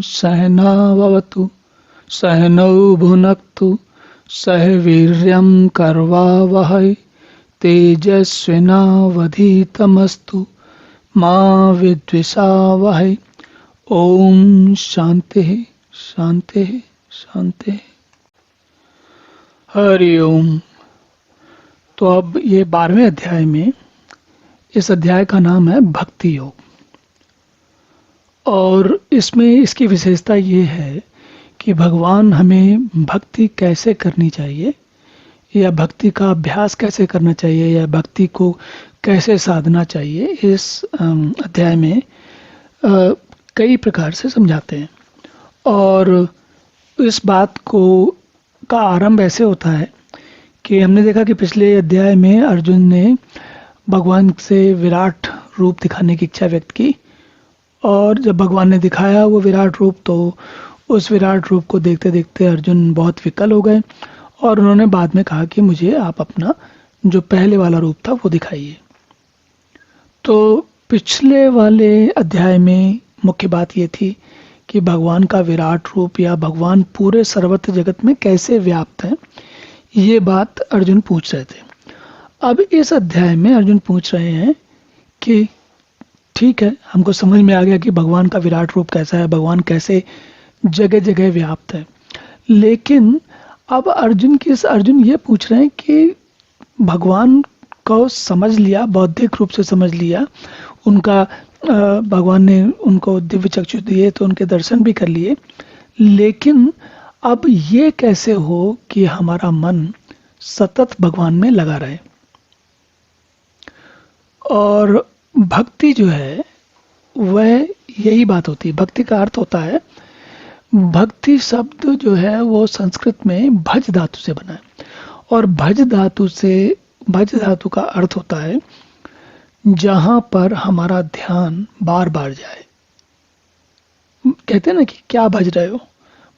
सहनाववतु सहनौ भुनक्तु सह वीर्यं कर्वावहै तेजस्विनावधीतमस्तु मा विद्विषावहै। ओम शांति शांति शांति। हरि ओम। तो अब ये 12वें अध्याय में, इस अध्याय का नाम है भक्ति योग। और इसमें इसकी विशेषता ये है कि भगवान हमें भक्ति कैसे करनी चाहिए, या भक्ति का अभ्यास कैसे करना चाहिए, या भक्ति को कैसे साधना चाहिए, इस अध्याय में कई प्रकार से समझाते हैं। और इस बात को का आरंभ ऐसे होता है कि हमने देखा कि पिछले अध्याय में अर्जुन ने भगवान से विराट रूप दिखाने की इच्छा व्यक्त की, और जब भगवान ने दिखाया वो विराट रूप, तो उस विराट रूप को देखते देखते अर्जुन बहुत विकल हो गए, और उन्होंने बाद में कहा कि मुझे आप अपना जो पहले वाला रूप था वो दिखाइए। तो पिछले वाले अध्याय में मुख्य बात ये थी कि भगवान का विराट रूप, या भगवान पूरे सर्वत्र जगत में कैसे व्याप्त है, ये बात अर्जुन पूछ रहे थे। अब इस अध्याय में अर्जुन पूछ रहे हैं कि ठीक है, हमको समझ में आ गया कि भगवान का विराट रूप कैसा है, भगवान कैसे जगह जगह व्याप्त है, लेकिन अब अर्जुन ये पूछ रहे हैं कि भगवान को समझ लिया, बौद्धिक रूप से समझ लिया, उनका भगवान ने उनको दिव्य चक्षु दिए तो उनके दर्शन भी कर लिए, लेकिन अब ये कैसे हो कि हमारा मन सतत भगवान में लगा रहे। और भक्ति जो है वह यही बात होती है। भक्ति का अर्थ होता है, भक्ति शब्द जो है वो संस्कृत में भज धातु से बना है, और भज धातु का अर्थ होता है जहां पर हमारा ध्यान बार बार जाए। कहते हैं ना कि क्या भज रहे हो,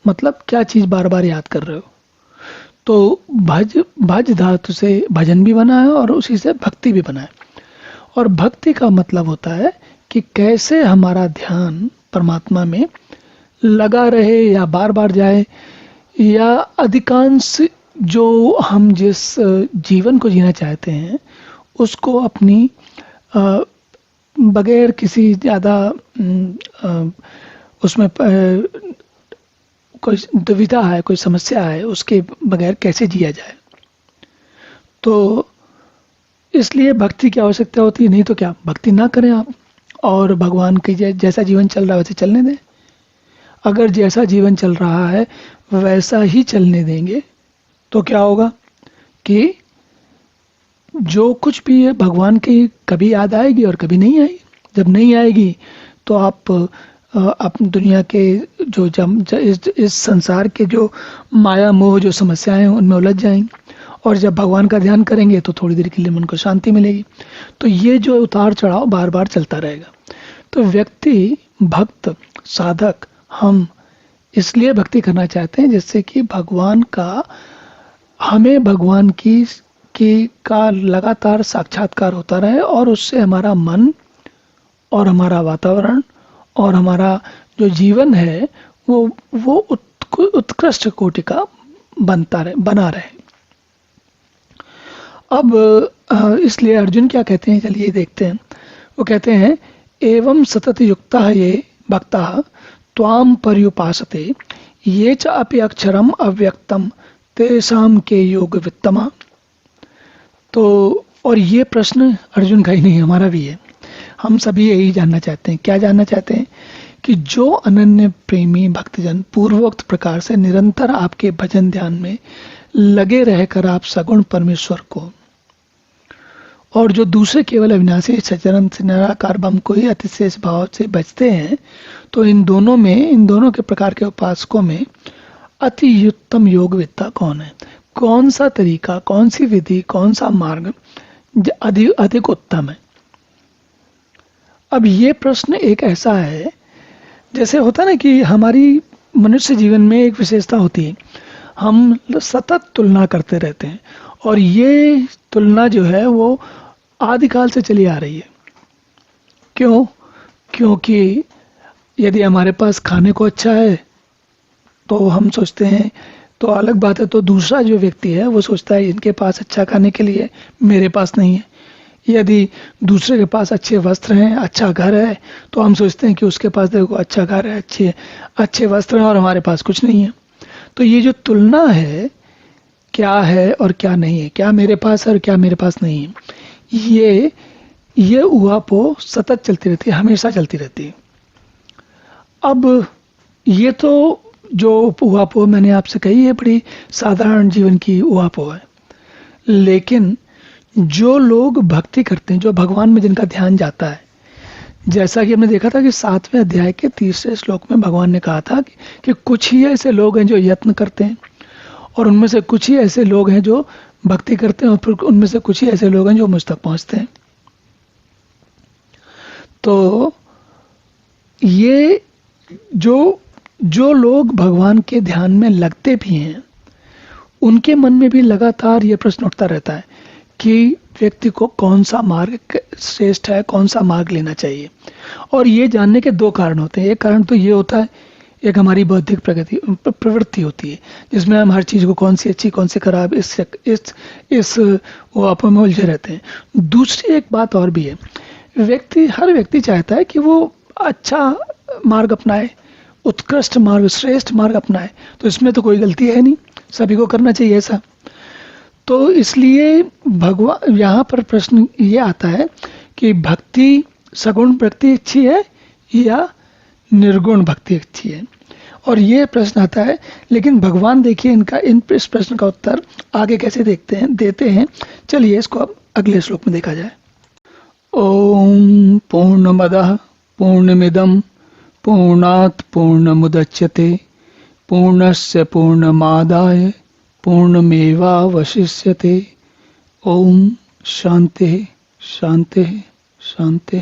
मतलब क्या चीज बार बार याद कर रहे हो। तो भज धातु से भजन भी बना है और उसी से भक्ति भी बना है। और भक्ति का मतलब होता है कि कैसे हमारा ध्यान परमात्मा में लगा रहे, या बार बार जाए, या अधिकांश जो हम जिस जीवन को जीना चाहते हैं उसको अपनी बगैर किसी ज़्यादा उसमें कोई दुविधा है, कोई समस्या है, उसके बगैर कैसे जिया जाए। तो इसलिए भक्ति की आवश्यकता होती है। नहीं तो क्या, भक्ति ना करें आप, और भगवान के जैसा जीवन चल रहा है वैसे चलने दें। अगर जैसा जीवन चल रहा है वैसा ही चलने देंगे तो क्या होगा कि जो कुछ भी है भगवान की कभी याद आएगी और कभी नहीं आएगी। जब नहीं आएगी तो आप अपनी दुनिया के जो इस संसार के जो माया मोह जो समस्याएं हैं उनमें उलझ जाएंगे, और जब भगवान का ध्यान करेंगे तो थोड़ी देर के लिए मन को शांति मिलेगी। तो ये जो उतार चढ़ाव बार बार चलता रहेगा। तो व्यक्ति, भक्त, साधक, हम इसलिए भक्ति करना चाहते हैं जिससे कि भगवान का, हमें भगवान की का लगातार साक्षात्कार होता रहे, और उससे हमारा मन और हमारा वातावरण और हमारा जो जीवन है वो उत्कृष्ट कोटि का बना रहे। अब इसलिए अर्जुन क्या कहते हैं, चलिए देखते हैं। वो कहते हैं, एवं सतत युक्ता ये भक्ता त्वाम पर्युपासते ये च अपि अक्षरम अव्यक्तम तेषाम के योग वित्तमा। तो और ये प्रश्न अर्जुन का ही नहीं, हमारा भी है। हम सभी यही जानना चाहते हैं। क्या जानना चाहते हैं? कि जो अनन्य प्रेमी भक्तजन पूर्वोक्त प्रकार से निरंतर आपके भजन ध्यान में लगे रहकर आप सगुण परमेश्वर को, और जो दूसरे केवल अविनाशी सचरन से निराकार ब्रह्म को ही अतिशेष भाव से बचते हैं, तो इन दोनों के प्रकार के उपासकों में अति उत्तम योगविद्ता कौन है? कौन सा तरीका, कौन सी विधि, कौन सा मार्ग अधिक उत्तम है? अब ये प्रश्न एक ऐसा है, जैसे होता है ना कि हमारी मनुष्य जीवन में एक विशेषता होती है, हम सतत तुलना करते रहते हैं, और ये तुलना जो है वो आदिकाल से चली आ रही है। क्यों? क्योंकि यदि हमारे पास खाने को अच्छा है तो हम सोचते हैं, तो अलग बात है, तो दूसरा जो व्यक्ति है वो सोचता है इनके पास अच्छा खाने के लिए, मेरे पास नहीं है। यदि दूसरे के पास अच्छे वस्त्र हैं, अच्छा घर है, तो हम सोचते हैं कि उसके पास देखो अच्छा घर है, अच्छे अच्छे वस्त्र हैं और हमारे पास कुछ नहीं है। तो ये जो तुलना है, क्या है और क्या नहीं है, क्या मेरे पास है और क्या मेरे पास नहीं है, ये ऊहापोह सतत चलती रहती है, हमेशा चलती रहती है। अब ये तो जो ऊहापोह मैंने आपसे कही है बड़ी साधारण जीवन की ऊहापोह है, लेकिन जो लोग भक्ति करते हैं, जो भगवान में जिनका ध्यान जाता है, जैसा कि हमने देखा था कि 7वें अध्याय के 30वें श्लोक में भगवान ने कहा था कि कुछ ही ऐसे लोग हैं जो यत्न करते हैं, और उनमें से कुछ ही ऐसे लोग हैं जो भक्ति करते हैं, और फिर उनमें से कुछ ही ऐसे लोग हैं जो मुझ तक पहुंचते हैं। तो ये जो लोग भगवान के ध्यान में लगते भी हैं, उनके मन में भी लगातार ये प्रश्न उठता रहता है कि व्यक्ति को कौन सा मार्ग श्रेष्ठ है, कौन सा मार्ग लेना चाहिए। और ये जानने के दो कारण होते हैं। एक कारण तो ये होता है, एक हमारी बौद्धिक प्रवृत्ति होती है, जिसमें हम हर चीज़ को कौन सी अच्छी कौन सी खराब इस वो आपस में उलझे रहते हैं। दूसरी एक बात और भी है, हर व्यक्ति चाहता है कि वो अच्छा मार्ग अपनाए, उत्कृष्ट मार्ग, श्रेष्ठ मार्ग अपनाए। तो इसमें तो कोई गलती है नहीं, सभी को करना चाहिए ऐसा। तो इसलिए भगवान यहाँ पर प्रश्न ये आता है कि भक्ति, सगुण भक्ति अच्छी है या निर्गुण भक्ति अच्छी है, और ये प्रश्न आता है। लेकिन भगवान देखिए इस प्रश्न का उत्तर आगे कैसे देते हैं। चलिए इसको अब अगले श्लोक में देखा जाए। ओम पूर्णमदः पूर्णमिदं पूर्णात् पूर्णमुदच्यते पूर्णस्य पूर्णमादाय पूर्णमेवावशिष्यते। ओम शांति शांति शांति।